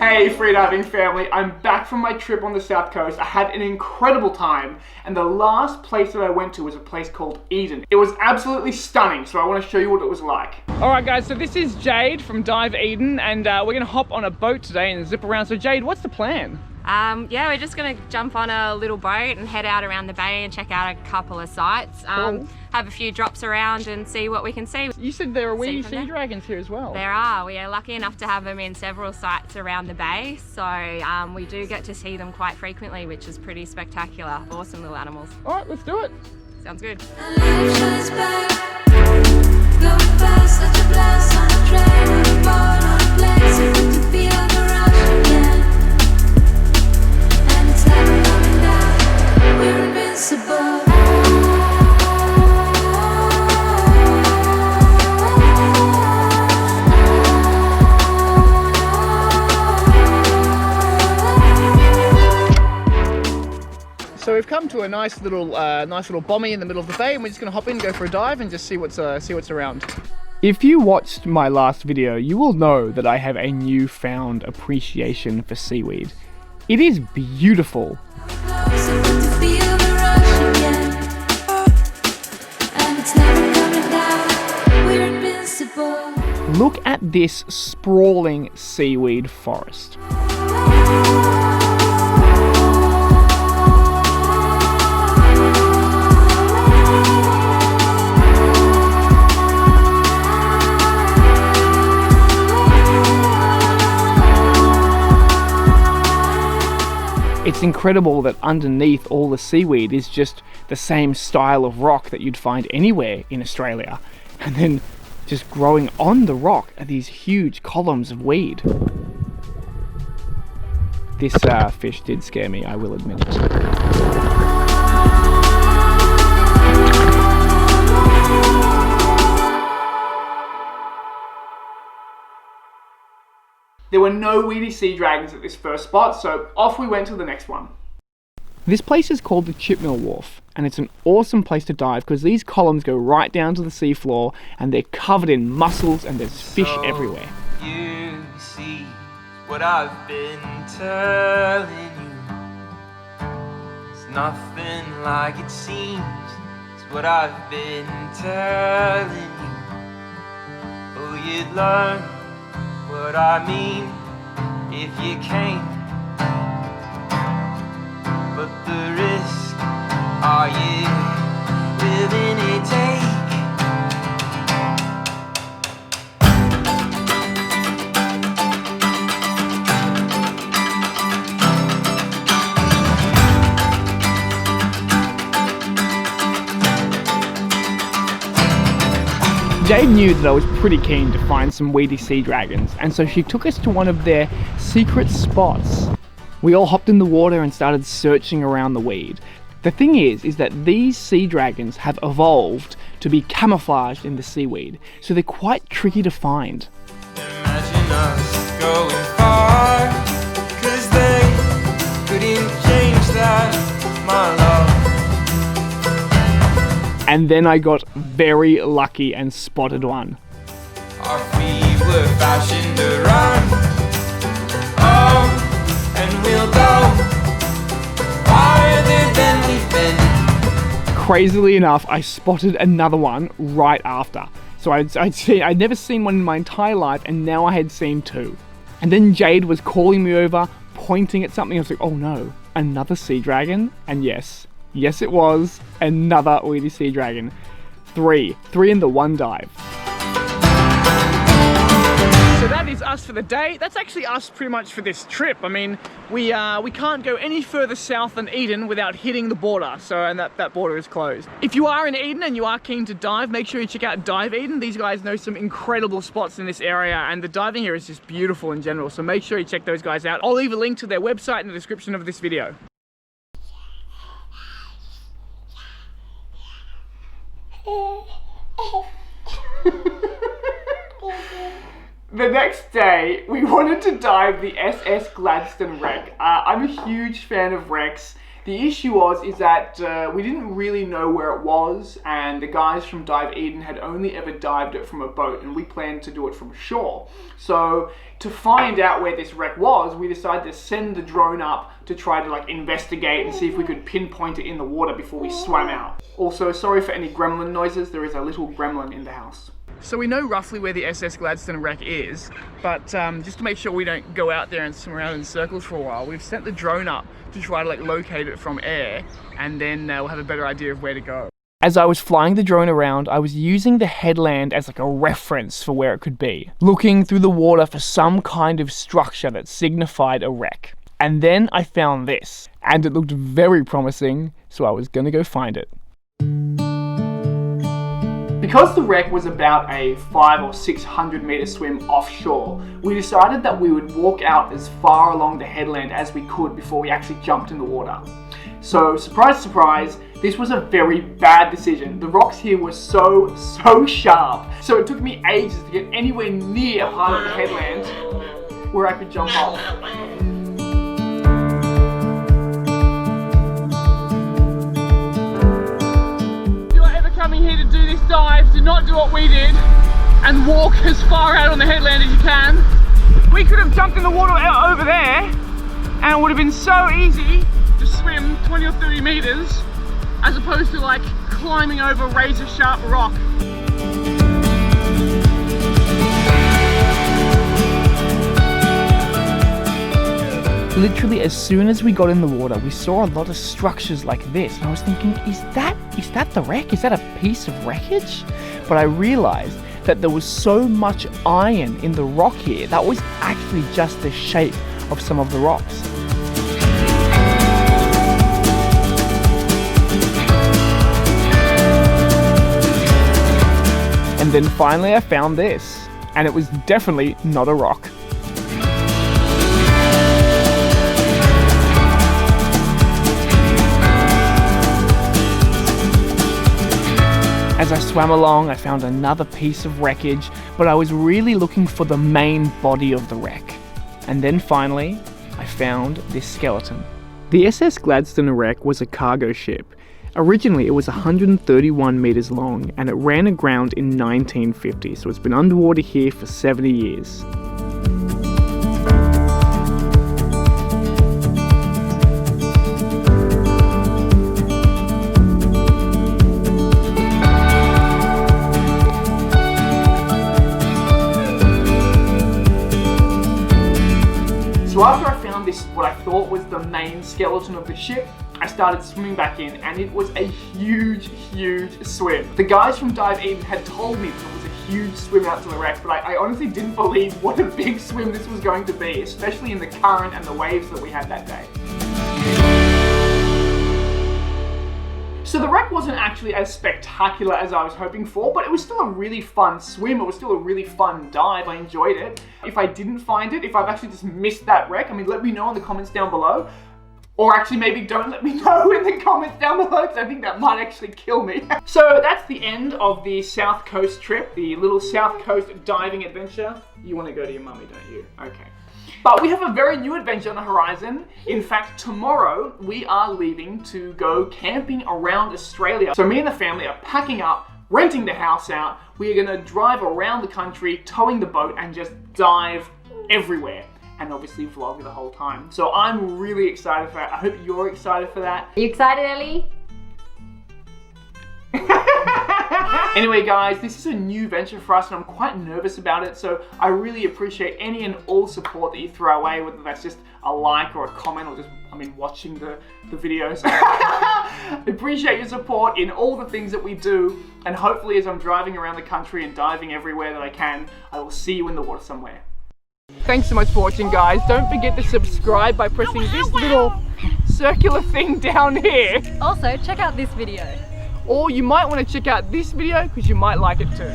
Hey freediving family, I'm back from my trip on the south coast. I had an incredible time, and the last place that I went to was a place called Eden. It was absolutely stunning, so I want to show you what it was like. Alright guys, so this is Jade from Dive Eden, and we're going to hop on a boat today and zip around. So Jade, what's the plan? Yeah, we're just going to jump on a little boat and head out around the bay and check out a couple of sites. Cool. Have a few drops around and see what we can see. You said there are Weedy Sea Dragons here as well. There are. We are lucky enough to have them in several sites around the bay, so we do get to see them quite frequently, which is pretty spectacular. Awesome little animals. Alright, let's do it. Sounds good. So we've come to a nice little bommy in the middle of the bay, and we're just going to hop in, go for a dive, and just see what's around. If you watched my last video, you will know that I have a newfound appreciation for seaweed. It is beautiful. Look at this sprawling seaweed forest. It's incredible that underneath all the seaweed is just the same style of rock that you'd find anywhere in Australia. And then just growing on the rock are these huge columns of weed. This fish did scare me, I will admit it. There were no Weedy Sea Dragons at this first spot, so off we went to the next one. This place is called the Chipmill Wharf, and it's an awesome place to dive because these columns go right down to the seafloor and they're covered in mussels and there's fish everywhere. You see what I've been telling you. It's nothing like it seems. It's what I've been telling you. Oh, you'd learn what I mean if you came, but the risk, are you willing to take? Jade knew that I was pretty keen to find some Weedy Sea Dragons, and so she took us to one of their secret spots. We all hopped in the water and started searching around the weed. The thing is that these sea dragons have evolved to be camouflaged in the seaweed, so they're quite tricky to find. Imagine us going far, 'cause they couldn't change that, my love. And then I got very lucky and spotted one. Our feet were fashioned around, oh, and we'll go farther than we've been. Crazily enough, I spotted another one right after. So I'd never seen one in my entire life, and now I had seen two. And then Jade was calling me over, pointing at something. I was like, oh no, another sea dragon? And yes it was another Weedy Sea Dragon. Three in the one dive. So that is us for the day. That's actually us pretty much for this trip. I mean, we can't go any further south than Eden without hitting the border. And that border is closed. If you are in Eden and you are keen to dive, make sure you check out Dive Eden. These guys know some incredible spots in this area, and the diving here is just beautiful in general. So make sure you check those guys out. I'll leave a link to their website in the description of this video. The next day, we wanted to dive the USS Gladstone wreck. I'm a huge fan of wrecks. The issue is that we didn't really know where it was, and the guys from Dive Eden had only ever dived it from a boat, and we planned to do it from shore. So to find out where this wreck was, we decided to send the drone up to try to like investigate and see if we could pinpoint it in the water before we swam out. Also, sorry for any gremlin noises, there is a little gremlin in the house. So we know roughly where the SS Gladstone wreck is, but just to make sure we don't go out there and swim around in circles for a while, we've sent the drone up to try to like locate it from air, and then we'll have a better idea of where to go. As I was flying the drone around, I was using the headland as like a reference for where it could be, looking through the water for some kind of structure that signified a wreck. And then I found this, and it looked very promising, so I was gonna go find it. Because the wreck was about a 500 or 600 meter swim offshore, we decided that we would walk out as far along the headland as we could before we actually jumped in the water. So, surprise, surprise, this was a very bad decision. The rocks here were so sharp, so it took me ages to get anywhere near a part of the headland where I could jump off. Coming here to do this dive, do not do what we did and walk as far out on the headland as you can. We could have jumped in the water out over there and it would have been so easy to swim 20 or 30 meters as opposed to like climbing over razor sharp rock. Literally, as soon as we got in the water, we saw a lot of structures like this. And I was thinking, is that the wreck? Is that a piece of wreckage? But I realized that there was so much iron in the rock here, that was actually just the shape of some of the rocks. And then finally I found this, and it was definitely not a rock. As I swam along, I found another piece of wreckage, but I was really looking for the main body of the wreck. And then finally, I found this skeleton. The SS Gladstone wreck was a cargo ship. Originally, it was 131 meters long, and it ran aground in 1950, so it's been underwater here for 70 years. So after I found this, what I thought was the main skeleton of the ship, I started swimming back in, and it was a huge swim. The guys from Dive Eden had told me that it was a huge swim out to the wreck, but I honestly didn't believe what a big swim this was going to be, especially in the current and the waves that we had that day. So the wreck wasn't actually as spectacular as I was hoping for, but it was still a really fun swim. It was still a really fun dive. I enjoyed it. If I didn't find it, if I've actually just missed that wreck, I mean, let me know in the comments down below. Or actually maybe don't let me know in the comments down below, because I think that might actually kill me. So that's the end of the South Coast trip, the little South Coast diving adventure. You want to go to your mummy, don't you? Okay. But we have a very new adventure on the horizon. In fact, tomorrow we are leaving to go camping around Australia. So me and the family are packing up, renting the house out. We are gonna drive around the country, towing the boat, and just dive everywhere. And obviously vlog the whole time. So I'm really excited for that. I hope you're excited for that. Are you excited, Ellie? Anyway guys, this is a new venture for us and I'm quite nervous about it, so I really appreciate any and all support that you throw our way, whether that's just a like or a comment or just, watching the videos. I appreciate your support in all the things that we do, and hopefully as I'm driving around the country and diving everywhere that I can, I will see you in the water somewhere. Thanks so much for watching guys. Don't forget to subscribe by pressing this little circular thing down here. Also, check out this video. Or you might want to check out this video because you might like it too.